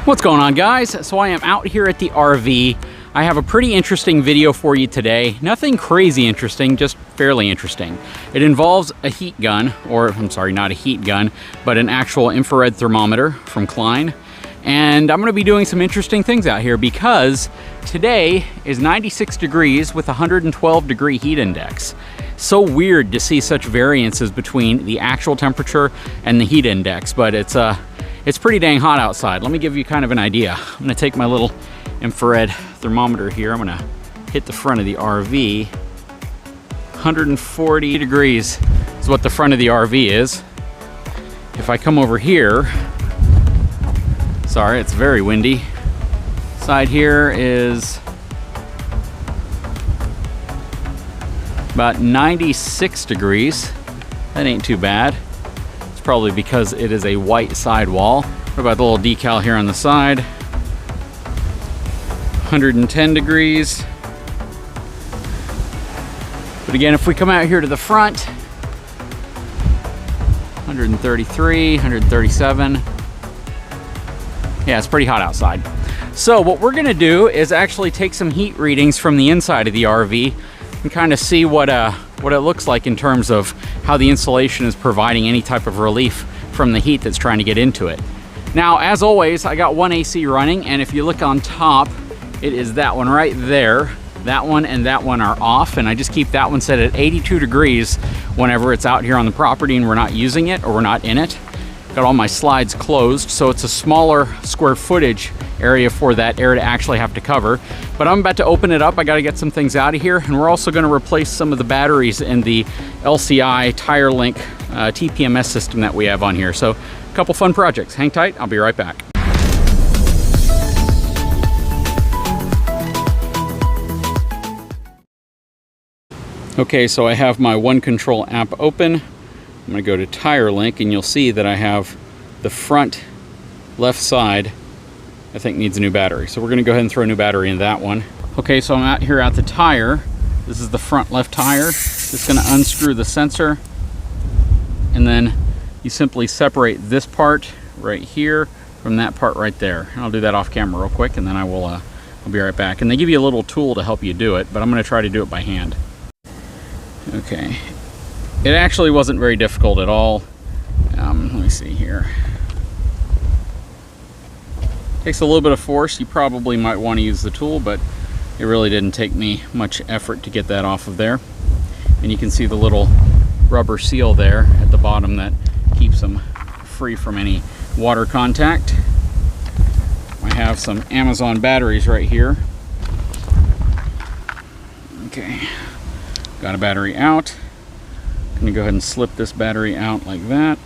What's going on, guys? So I am out here at the RV. I have a pretty interesting video for you today. Nothing crazy interesting, just fairly interesting. It involves a heat gun, or I'm sorry, not a heat gun, but an actual infrared thermometer from Klein. And I'm gonna be doing some interesting things out here because today is 96 degrees with 112 degree heat index. So weird to see such variances between the actual temperature and the heat index, but it's pretty dang hot outside. Let me give you kind of an idea. I'm gonna take my little infrared thermometer here. I'm gonna hit the front of the RV. 140 degrees is what the front of the RV is. If I come over here, sorry, it's very windy. Side here is about 96 degrees. That ain't too bad. It's probably because it is a white sidewall. What about the little decal here on the side? 110 degrees. But again, if we come out here to the front, 133, 137. Yeah, it's pretty hot outside. So what we're gonna do is actually take some heat readings from the inside of the RV and kind of see what it looks like in terms of how the insulation is providing any type of relief from the heat that's trying to get into it. Now, as always, I got one AC running, and if you look on top, it is that one right there. That one and that one are off, and I just keep that one set at 82 degrees whenever it's out here on the property and we're not using it or we're not in it. Got all my slides closed, so it's a smaller square footage area for that air to actually have to cover. But I'm about to open it up. I got to get some things out of here, and we're also going to replace some of the batteries in the LCI TireLinc TPMS system that we have on here. So a couple fun projects. Hang tight, I'll be right back. Okay, so I have my One Control app open. I'm going to go to TireLinc, and you'll see that I have the front left side, I think, needs a new battery. So we're going to go ahead and throw a new battery in that one. Okay, so I'm out here at the tire. This is the front left tire. Just going to unscrew the sensor, and then you simply separate this part right here from that part right there. And I'll do that off camera real quick, and then I'll be right back. And they give you a little tool to help you do it, but I'm going to try to do it by hand. Okay. It actually wasn't very difficult at all. Let me see here. Takes a little bit of force. You probably might want to use the tool, but it really didn't take me much effort to get that off of there. And you can see the little rubber seal there at the bottom that keeps them free from any water contact. I have some Amazon batteries right here. Okay, got a battery out. I'm gonna go ahead and slip this battery out like that.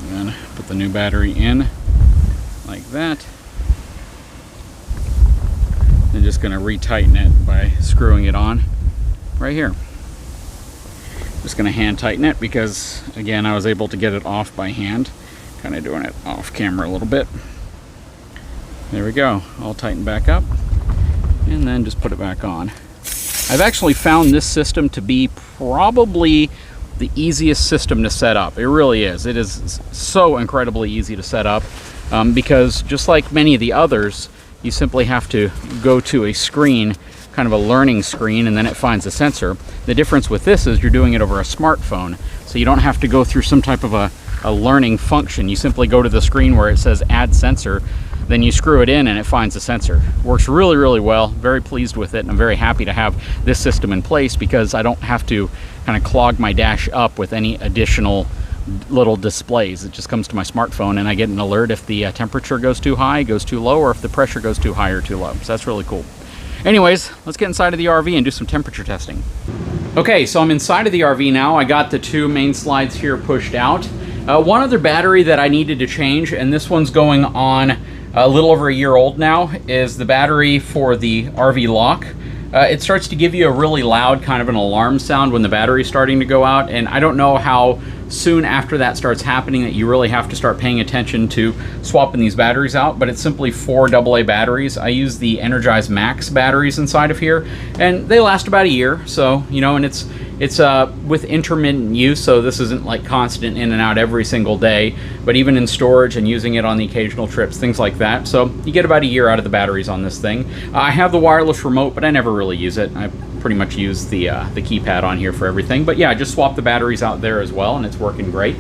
And then put the new battery in like that. I'm just gonna retighten it by screwing it on right here. Just gonna hand tighten it because, again, I was able to get it off by hand. Kind of doing it off camera a little bit. There we go, all tightened back up. And then just put it back on. I've actually found this system to be probably the easiest system to set up. It really is. It is so incredibly easy to set up because just like many of the others, you simply have to go to a screen, kind of a learning screen, and then it finds a sensor. The difference with this is you're doing it over a smartphone, so you don't have to go through some type of a learning function. You simply go to the screen where it says add sensor, then you screw it in and it finds a sensor. Works really, really well. Very pleased with it, and I'm very happy to have this system in place because I don't have to kind of clog my dash up with any additional little displays. It just comes to my smartphone and I get an alert if the temperature goes too high, goes too low, or if the pressure goes too high or too low. So that's really cool. Anyways, let's get inside of the RV and do some temperature testing. Okay, so I'm inside of the RV now. I got the two main slides here pushed out. One other battery that I needed to change, and this one's going on a little over a year old now, is the battery for the RV lock. It starts to give you a really loud kind of an alarm sound when the battery's starting to go out, and I don't know how soon after that starts happening that you really have to start paying attention to swapping these batteries out, but it's simply 4 AA batteries. I use the Energize Max batteries inside of here, and they last about a year, so, you know, and it's with intermittent use, so this isn't like constant in and out every single day, but even in storage and using it on the occasional trips, things like that. So you get about a year out of the batteries on this thing. I have the wireless remote, but I never really use it. I pretty much use the keypad on here for everything. But yeah, I just swapped the batteries out there as well, and it's working great.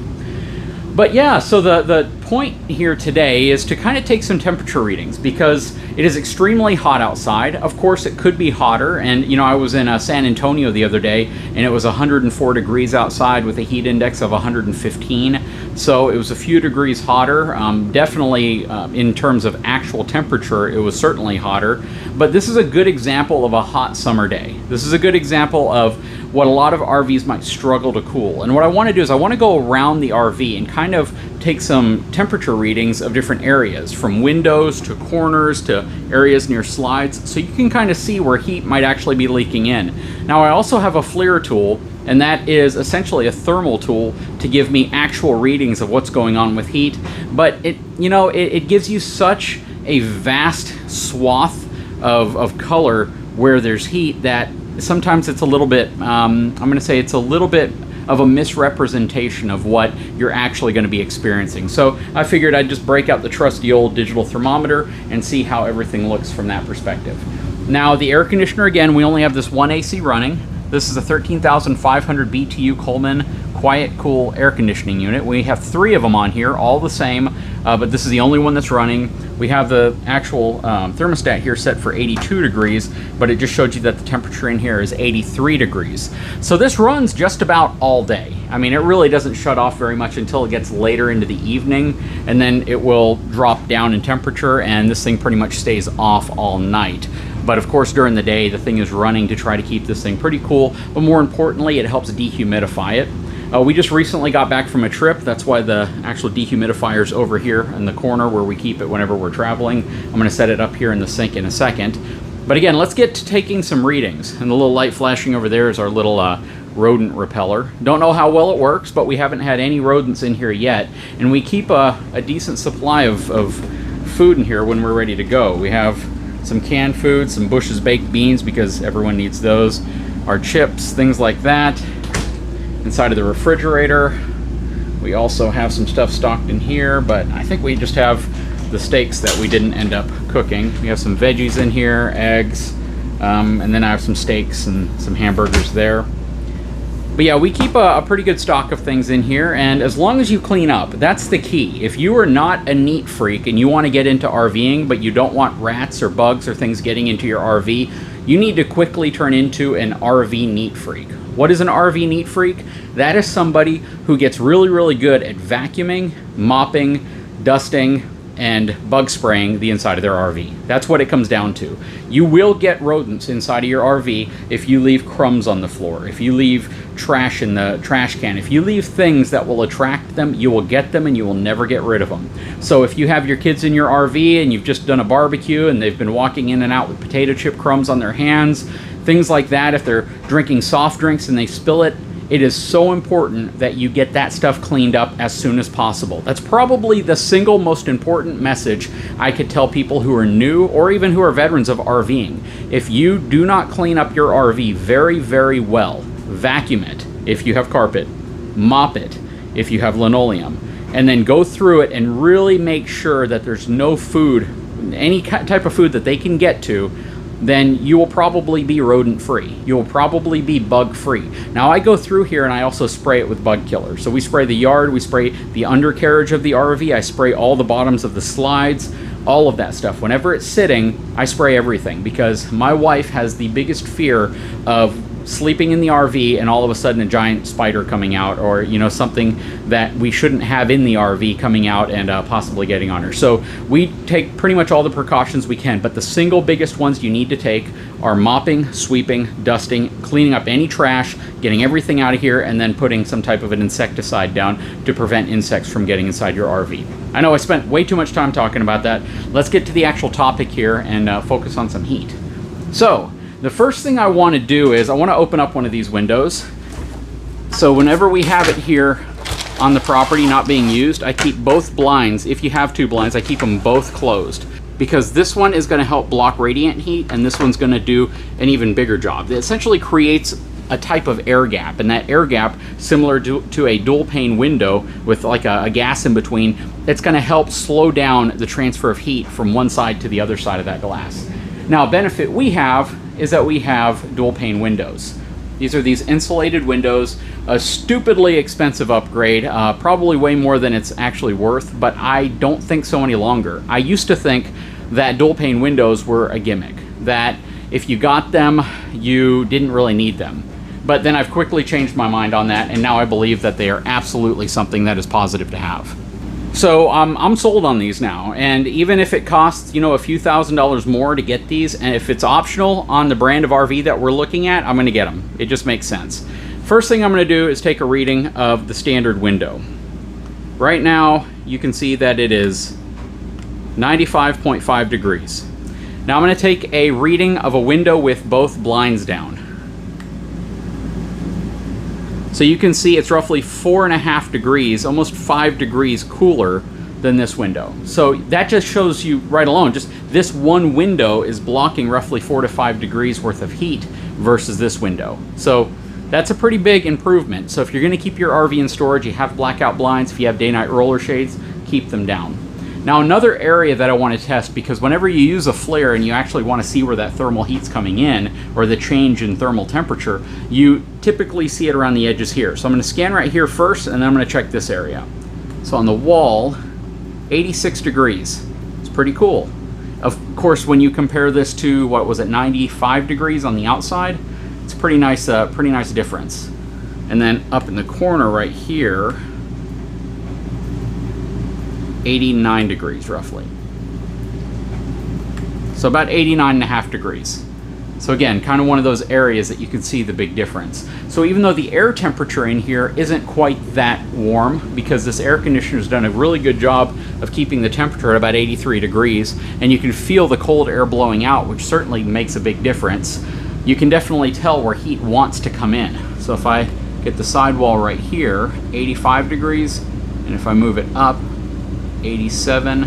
But yeah, so the point here today is to kind of take some temperature readings, because it is extremely hot outside. Of course, it could be hotter, and you know, I was in San Antonio the other day, and it was 104 degrees outside with a heat index of 115, so it was a few degrees hotter. Definitely in terms of actual temperature, it was certainly hotter, but this is a good example of a hot summer day. This is a good example of what a lot of RVs might struggle to cool. And what I want to do is I want to go around the RV and kind of take some temperature readings of different areas, from windows to corners to areas near slides, so you can kind of see where heat might actually be leaking in. Now, I also have a FLIR tool, and that is essentially a thermal tool to give me actual readings of what's going on with heat. But it gives you such a vast swath of color where there's heat that sometimes it's a little bit, I'm going to say it's a little bit of a misrepresentation of what you're actually going to be experiencing. So I figured I'd just break out the trusty old digital thermometer and see how everything looks from that perspective. Now, the air conditioner, again, we only have this one AC running. This is a 13,500 BTU Coleman Quiet Cool air conditioning unit. We have 3 of them on here, all the same, but this is the only one that's running. We have the actual thermostat here set for 82 degrees, but it just showed you that the temperature in here is 83 degrees. So this runs just about all day. I mean, it really doesn't shut off very much until it gets later into the evening, and then it will drop down in temperature, and this thing pretty much stays off all night. But of course, during the day, the thing is running to try to keep this thing pretty cool, but more importantly, it helps dehumidify it. We just recently got back from a trip. That's why the actual dehumidifier is over here in the corner where we keep it whenever we're traveling. I'm going to set it up here in the sink in a second. But again, let's get to taking some readings. And the little light flashing over there is our little rodent repeller. Don't know how well it works, but we haven't had any rodents in here yet. And we keep a decent supply of food in here when we're ready to go. We have some canned food, some Bush's baked beans because everyone needs those, our chips, things like that. Inside of the refrigerator, we also have some stuff stocked in here, but I think we just have the steaks that we didn't end up cooking. We have some veggies in here, eggs, and then I have some steaks and some hamburgers there. But yeah, we keep a pretty good stock of things in here, and as long as you clean up, that's the key. If you are not a neat freak and you want to get into RVing, but you don't want rats or bugs or things getting into your RV, you need to quickly turn into an RV neat freak. What is an RV neat freak? That is somebody who gets really, really good at vacuuming, mopping, dusting, and bug spraying the inside of their RV. That's what it comes down to. You will get rodents inside of your RV if you leave crumbs on the floor, if you leave trash in the trash can, if you leave things that will attract them, you will get them and you will never get rid of them. So if you have your kids in your RV and you've just done a barbecue and they've been walking in and out with potato chip crumbs on their hands, things like that, if they're drinking soft drinks and they spill it, it is so important that you get that stuff cleaned up as soon as possible. That's probably the single most important message I could tell people who are new or even who are veterans of RVing. If you do not clean up your RV very, very well, vacuum it if you have carpet, mop it if you have linoleum, and then go through it and really make sure that there's no food, any type of food that they can get to, then you will probably be rodent free. You will probably be bug free. Now I go through here and I also spray it with bug killers. So we spray the yard, we spray the undercarriage of the RV, I spray all the bottoms of the slides, all of that stuff. Whenever it's sitting, I spray everything because my wife has the biggest fear of sleeping in the RV and all of a sudden a giant spider coming out, or something that we shouldn't have in the RV coming out and possibly getting on her. So we take pretty much all the precautions we can, but the single biggest ones you need to take are mopping, sweeping, dusting, cleaning up any trash, getting everything out of here, and then putting some type of an insecticide down to prevent insects from getting inside your RV. I know I spent way too much time talking about that. Let's get to the actual topic here and focus on some heat. So the first thing I want to do is I want to open up one of these windows. So whenever we have it here on the property not being used, I keep both blinds. If you have 2 blinds, I keep them both closed, because this one is going to help block radiant heat and this one's going to do an even bigger job. It essentially creates a type of air gap, and that air gap, similar to a dual pane window with like a gas in between, it's going to help slow down the transfer of heat from one side to the other side of that glass. Now, a benefit we have is that we have dual pane windows. These are these insulated windows, a stupidly expensive upgrade, probably way more than it's actually worth, but I don't think so any longer. I used to think that dual pane windows were a gimmick, that if you got them, you didn't really need them. But then I've quickly changed my mind on that, and now I believe that they are absolutely something that is positive to have. So I'm sold on these now, and even if it costs, you know, a few $1,000s more to get these, and if it's optional on the brand of RV that we're looking at, I'm going to get them. It just makes sense. First thing I'm going to do is take a reading of the standard window. Right now, you can see that it is 95.5 degrees. Now I'm going to take a reading of a window with both blinds down. So you can see it's roughly 4.5 degrees, almost 5 degrees cooler than this window. So that just shows you right alone, just this one window is blocking roughly 4 to 5 degrees worth of heat versus this window. So that's a pretty big improvement. So if you're going to keep your RV in storage, you have blackout blinds, if you have day-night roller shades, keep them down. Now, another area that I want to test, because whenever you use a flare and you actually want to see where that thermal heat's coming in, or the change in thermal temperature, you typically see it around the edges here. So I'm going to scan right here first, and then I'm going to check this area. So on the wall, 86 degrees. It's pretty cool. Of course, when you compare this to, what was it, 95 degrees on the outside, it's a pretty nice difference. And then up in the corner right here, 89 degrees roughly. So about 89.5 degrees. So again, kind of one of those areas that you can see the big difference. So even though the air temperature in here isn't quite that warm, because this air conditioner's done a really good job of keeping the temperature at about 83 degrees, and you can feel the cold air blowing out, which certainly makes a big difference, you can definitely tell where heat wants to come in. So if I get the sidewall right here, 85 degrees, and if I move it up, 87.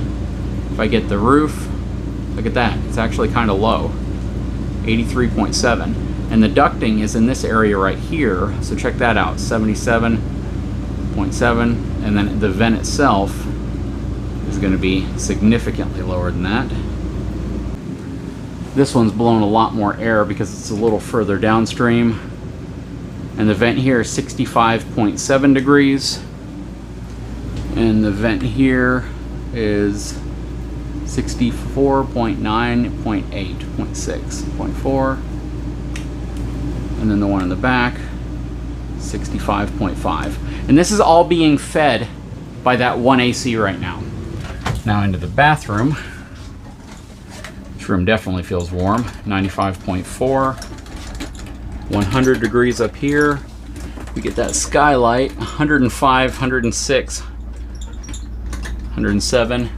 If I get the roof, look at that, it's actually kind of low, 83.7. And the ducting is in this area right here, so check that out, 77.7, and then the vent itself is going to be significantly lower than that. This one's blowing a lot more air because it's a little further downstream, and the vent here is 65.7 degrees. And the vent here is 64.9.8.6.4, and then the one in the back 65.5, and this is all being fed by that one AC right now. Now into the bathroom. This room definitely feels warm, 95.4, 100 degrees up here. We get that skylight, 105, 106, 107.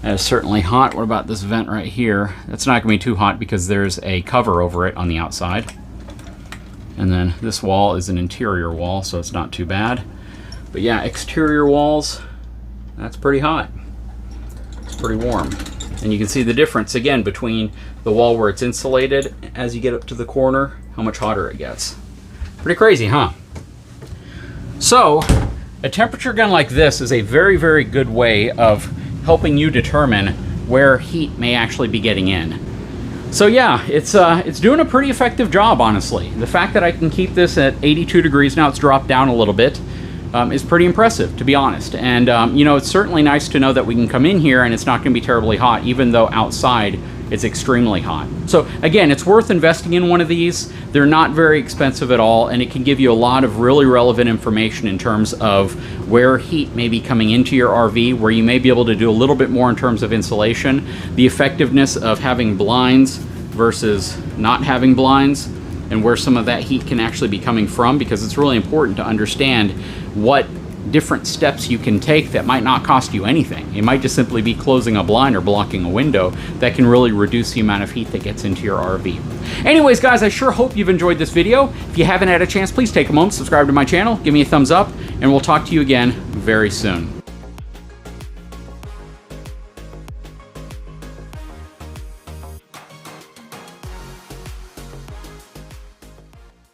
That is certainly hot. What about this vent right here? That's not going to be too hot because there's a cover over it on the outside. And then this wall is an interior wall, so it's not too bad. But yeah, exterior walls, that's pretty hot. It's pretty warm. And you can see the difference again between the wall where it's insulated as you get up to the corner, how much hotter it gets. Pretty crazy, huh? So, a temperature gun like this is a very, very good way of helping you determine where heat may actually be getting in. So yeah, it's doing a pretty effective job, honestly. The fact that I can keep this at 82 degrees, now it's dropped down a little bit, is pretty impressive, to be honest. And you know, it's certainly nice to know that we can come in here and it's not going to be terribly hot, even though outside it's extremely hot. So again, it's worth investing in one of these. They're not very expensive at all, and it can give you a lot of really relevant information in terms of where heat may be coming into your RV, where you may be able to do a little bit more in terms of insulation, the effectiveness of having blinds versus not having blinds, and where some of that heat can actually be coming from, because it's really important to understand what different steps you can take that might not cost you anything. It might just simply be closing a blind or blocking a window that can really reduce the amount of heat that gets into your RV. Anyways, guys, I sure hope you've enjoyed this video. If you haven't had a chance, please take a moment, subscribe to my channel, give me a thumbs up, and we'll talk to you again very soon.